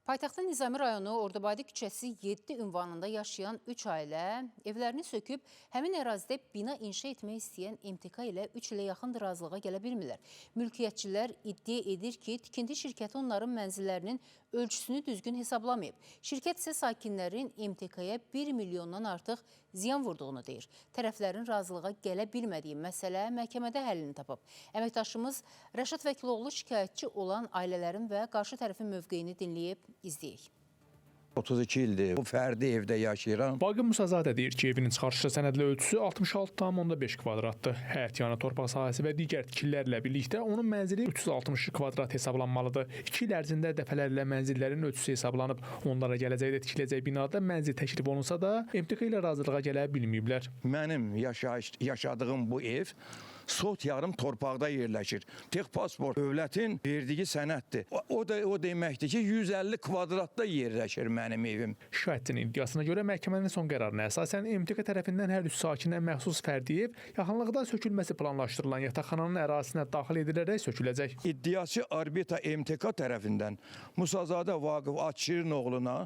Paytaxtın Nizami rayonu Ordubadi küçəsi 7 ünvanında yaşayan 3 ailə evlərini söküb, həmin ərazidə bina inşa etmək istəyən MTK ilə 3 ilə yaxın razılığa gələ bilmirlər. Mülkiyyətçilər iddia edir ki, tikinti şirkəti onların mənzillərinin ölçüsünü düzgün hesablamayıb. Şirkət isə sakinlərin MTK-yə 1 milyondan artıq ziyan vurduğunu deyir. Tərəflərin razılığa gələ bilmədiyi məsələ məhkəmədə həllini tapıb. Əməkdaşımız Rəşad Vəkiloğlu şikayətçi olan ailələrin və qarşı tərəfin mövqeyini dinləyib izləyək. 32 ildir bu fərdi evdə yaşayıram. Baqir Musazadə deyir ki, evinin çıxarışlı sənədli ölçüsü 66,5 kvadratdır. Həyətyanı torpaq sahəsi və digər tikililərlə birlikdə onun mənzili 360 kvadrat hesablanmalıdır. 2 il ərzində dəfələrlə mənzillərin ölçüsü hesablanıb. Onlara gələcəkdə tikiləcək binada mənzil təklif olunsa da, MTK ilə razılığa gələ bilməyiblər. Mənim yaşadığım bu ev sot yarım torpaqda yerləşir. Texpasport dövlətin verdiyi sənəddir. O deməkdir ki, 150 kvadratda yerləşir mənim evim. Şikayətçinin iddiasına görə məhkəmənin son qərarına əsasən MTK tərəfindən hər üç sakinə məxsus fərdi ev yaxınlıqda sökülməsi planlaşdırılan yataqxananın ərazisinə daxil edilərək söküləcək. İddiaçı Arbita MTK tərəfindən Musazadə Vaqif Atşirinoğluna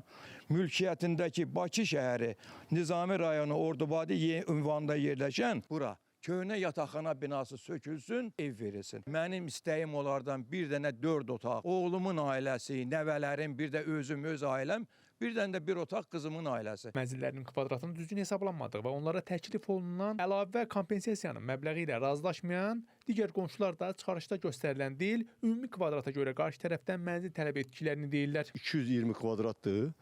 mülkiyyətindəki Bakı şəhəri Nizami rayonu Ordubadi ünvanında yerləşən bura köhnə yataqxana binası sökülsün, ev verilsin. Mənim istəyim onlardan bir dənə 4 otaq, oğlumun ailəsi, nəvələrim, bir də özüm, öz ailəm, bir dənə də bir otaq qızımın ailəsi. Mənzillərinin kvadratının düzgün hesablanmadığı və onlara təklif olunan əlavə kompensasiyanın məbləği ilə razılaşmayan digər qonşular da çıxarışda göstərilən deyil, ümumi kvadrata görə qarşı tərəfdən mənzil tələb etdiklərini deyirlər. 220 kvadratdır.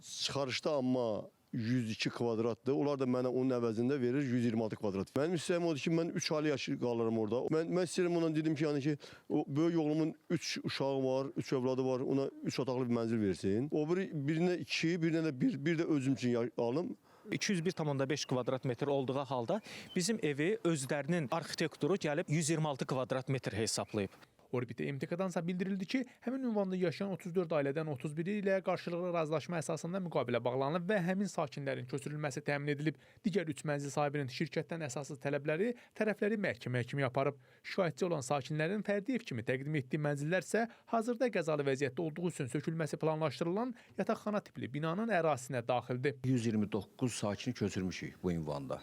Çıxarışda amma 102 kvadratdır. Onlar da mənə onun əvəzində verir 126 kvadrat. Mənim istəyim odur ki, mən 3 ailə qalıram orada. Mən istəyirəm ona dedim ki, yəni ki, o böyük oğlumun 3 uşağı var, 3 övladı var, ona 3 otaqlı bir mənzil versin. O birinə 2, birinə də 1 də özüm üçün alım. 201,5 kvadrat metr olduğu halda bizim evi özlərinin arxitekturu gəlib 126 kvadrat metr hesablayıb. Orbitə MTK-dansa bildirildi ki, həmin ünvanda yaşayan 34 ailədən 31-i ilə qarşılıqlı razılaşma əsasında müqavilə bağlanıb və həmin sakinlərin köçürülməsi təmin edilib. Digər 3 mənzil sahibinin şirkətdən əsassız tələbləri tərəfləri məhkəməyə kimi aparıb. Şikayətçi olan sakinlərin fərdi ev kimi təqdim etdiyi mənzillər isə hazırda qəzalı vəziyyətdə olduğu üçün sökülməsi planlaşdırılan yataqxana tipli binanın ərazisinə daxildir. 129 sakini köçürmüşük bu ünvanda.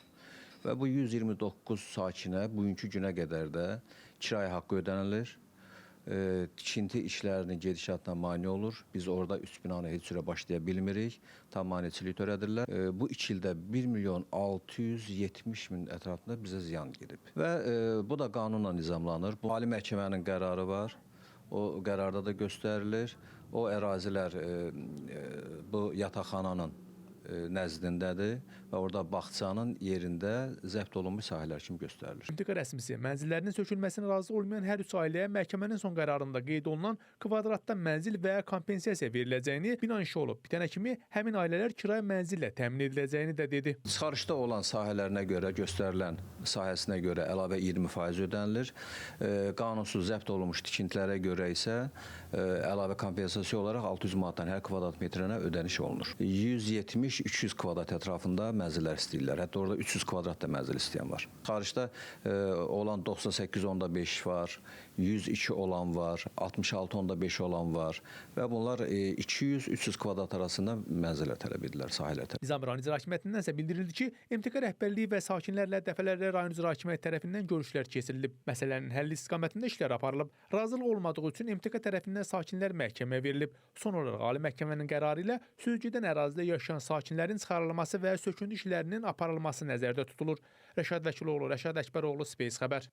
Və bu 129 sakinə bugünkü günə qədər də kirayə haqqı ödənilir. Tikinti işlərinin gedişatına mane olur. Biz orada üst binanı heç sürə başlaya bilmirik. Tam maneçilik törədirlər. Bu 2 ildə 1 milyon 670 min ətrafında bizə ziyan gedib. Və bu da qanunla nizamlanır. Bu Ali Məhkəmənin qərarı var. O qərarda da göstərilir. O ərazilər bu yataqxananın nəzdindədir və orada bağçanın yerində zəbt olunmuş sahələr kimi göstərilir. MTK rəsmisi mənzillərinin sökülməsinə razı olmayan hər üç ailəyə məhkəmənin son qərarında qeyd olunan kvadratda mənzil və kompensasiya veriləcəyini, bina inşa olub bitənə kimi həmin ailələr kirayə mənzillə təmin ediləcəyini də dedi. Çıxarışda olan sahələrinə görə göstərilən sahəsinə görə əlavə 20% ödənilir. Qanunsuz zəbt olunmuş tikintilərə görə isə əlavə kompensasiya olaraq 600 manatdan hər kvadrat metrinə ödəniş olunur. 170-300 kvadrat ətrafında mənzillər istəyirlər. Hətta orada 300 kvadrat da mənzil istəyən var. Xaricdə olan 98.5 var, 102 olan var, 66.5 olan var və bunlar 200-300 kvadrat arasında mənzillər tələb edirlər, sahələr tələb. Nizami rayon icra hakimiyyətindən isə bildirildi ki, MTK rəhbərliyi və sakinlərlə dəfələrlə rayon icra hakimiyyəti tərəfindən görüşlər keçirilib. Məsələnin həlli istiqamətində işlər aparılıb. Razılıq olmadığı üçün MTK tərəfindən sakinlər məhkəməyə verilib. Son olaraq Ali Məhkəmənin qərarı ilə sözügedən ərazidə yaşayan sakinlərin çıxarılması və söküntü işlərinin aparılması nəzərdə tutulur. Rəşad Vəkiloğlu, Rəşad Əkbəroğlu, Space xəbər.